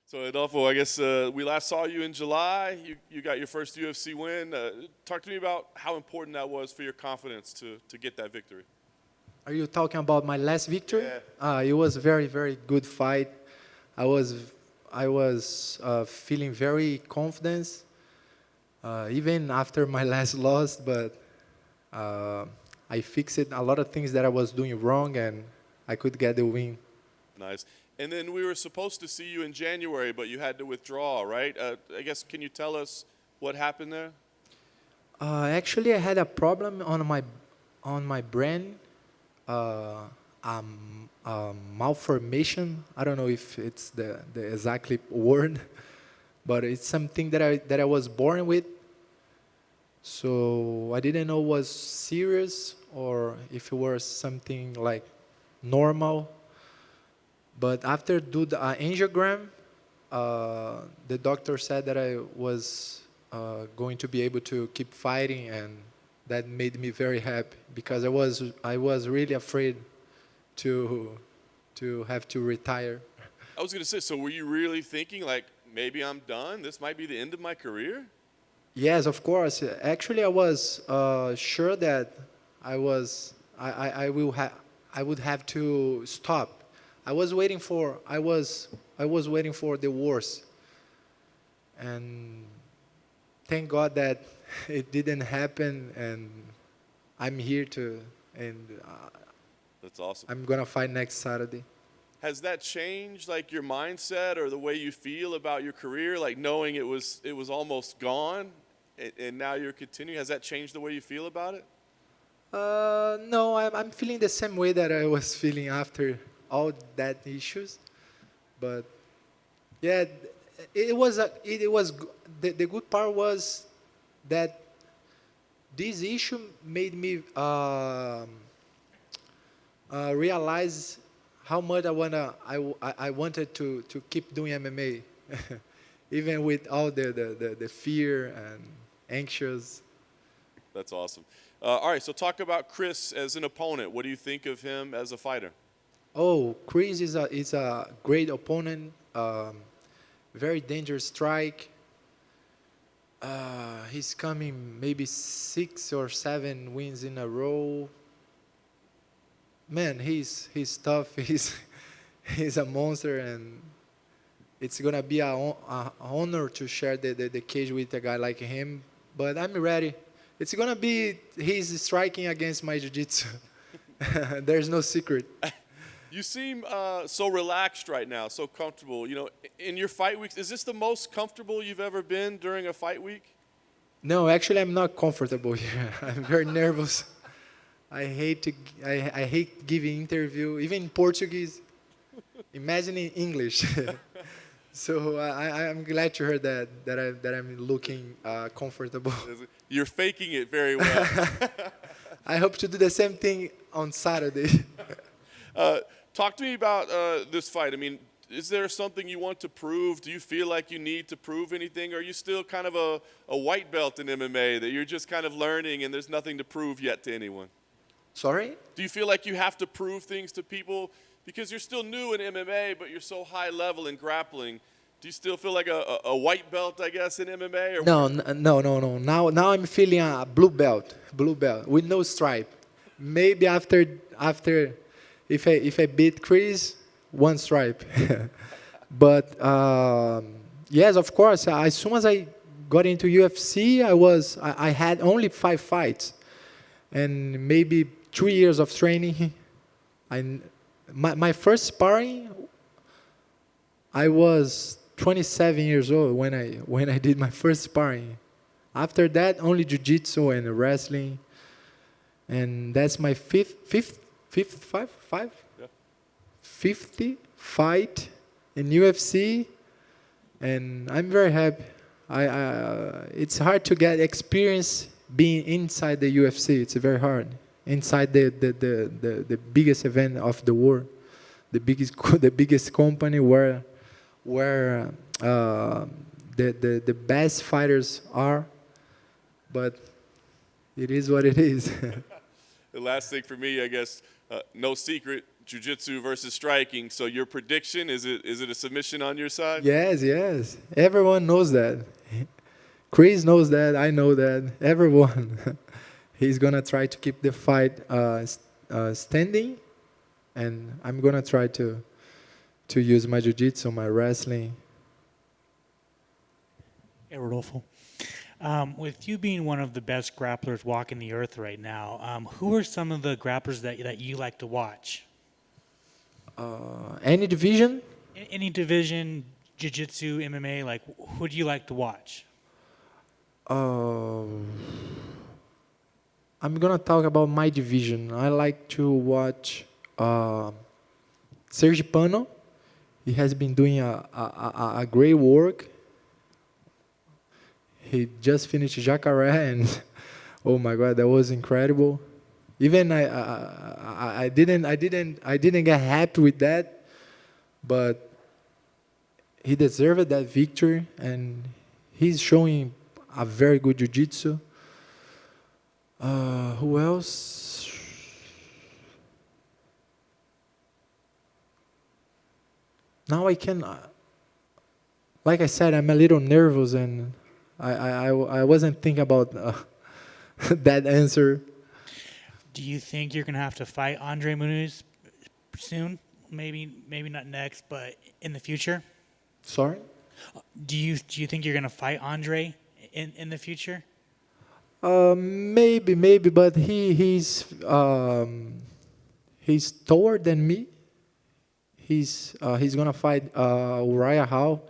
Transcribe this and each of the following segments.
So Rodolfo, I guess we last saw you in July. You got your first UFC win. Talk to me about how important that was for your confidence to get that victory. Are you talking about my last victory? Yeah. It was a very, very good fight. I was feeling very confident, even after my last loss. But I fixed a lot of things that I was doing wrong, and I could get the win. Nice. And then we were supposed to see you in January, but you had to withdraw, right? I guess, can you tell us what happened there? Actually, I had a problem on my brain. Malformation. I don't know if it's the exactly word, but it's something that I was born with. So I didn't know was serious or if it was something like normal. But after do the angiogram, the doctor said that I was going to be able to keep fighting, and that made me very happy because I was really afraid to have to retire. I was going to say, so were you really thinking, like, maybe I'm done? This might be the end of my career? Yes, of course. Actually, I was sure that I would have to stop. I was waiting for the worst, and thank God that it didn't happen, and I'm here That's awesome. I'm gonna fight next Saturday. Has that changed, like, your mindset or the way you feel about your career, like knowing it was almost gone, and now you're continuing? Has that changed the way you feel about it? No, I'm feeling the same way that I was feeling after all that issues, but yeah, the good part was that this issue made me realize how much I wanted to keep doing MMA, even with all the fear and anxious. That's awesome. All right, so talk about Chris as an opponent. What do you think of him as a fighter? Oh, Chris is a great opponent. Very dangerous strike. He's coming maybe 6 or 7 wins in a row. Man, he's tough. He's a monster, and it's gonna be a honor to share the cage with a guy like him. But I'm ready. It's gonna be he's striking against my jiu-jitsu. There's no secret. You seem so relaxed right now, so comfortable. You know, in your fight weeks, is this the most comfortable you've ever been during a fight week? No, actually, I'm not comfortable here. I'm very nervous. I hate giving interview, even in Portuguese. Imagine in English. So I'm glad to hear that I'm looking comfortable. You're faking it very well. I hope to do the same thing on Saturday. Talk to me about this fight. I mean, is there something you want to prove? Do you feel like you need to prove anything? Or are you still kind of a white belt in MMA that you're just kind of learning and there's nothing to prove yet to anyone? Sorry? Do you feel like you have to prove things to people? Because you're still new in MMA, but you're so high level in grappling. Do you still feel like a white belt, I guess, in MMA? Or No. Now I'm feeling a blue belt with no stripe. Maybe after if I beat Chris, one stripe. But yes, of course. As soon as I got into UFC, I had only 5 fights, and maybe 3 years of training. My first sparring, I was 27 years old when I did my first sparring. After that, only jiu-jitsu and wrestling, and that's my fifth five? Yeah. 50 fight in UFC, and I'm very happy. It's hard to get experience being inside the UFC. It's very hard. Inside the biggest event of the world, the biggest company where the best fighters are, but it is what it is. The last thing for me, I guess, no secret, jiu-jitsu versus striking. So your prediction, is it a submission on your side? Yes, yes. Everyone knows that. Chris knows that. I know that. Everyone. He's gonna try to keep the fight standing, and I'm gonna try to use my jiu-jitsu, my wrestling. Hey, Rodolfo. With you being one of the best grapplers walking the earth right now, who are some of the grapplers that you like to watch? Any division? Any division, jiu-jitsu, MMA, like who do you like to watch? I'm gonna talk about my division. I like to watch Sergi Pano. He has been doing a great work. He just finished Jacaré, and oh my God, that was incredible. Even I didn't get happy with that, but he deserved that victory, and he's showing a very good jiu-jitsu. Who else? Now I can, like I said, I'm a little nervous, and I wasn't thinking about that answer. Do you think you're gonna have to fight Andre Muniz soon? Maybe not next, but in the future. Sorry? Do you think you're gonna fight Andre in the future? Maybe, but he's taller than me. He's gonna fight Uriah Hall.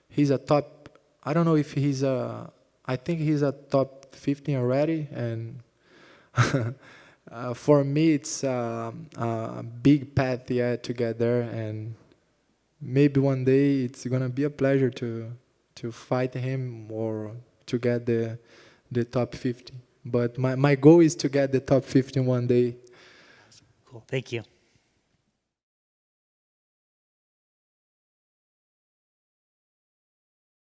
He's a top. I don't know if he's a. I think he's a top 15 already, and for me it's a big path yet to get there, and maybe one day it's gonna be a pleasure to fight him or to get the top 50. But my goal is to get the top 15 one day. Cool. Thank you.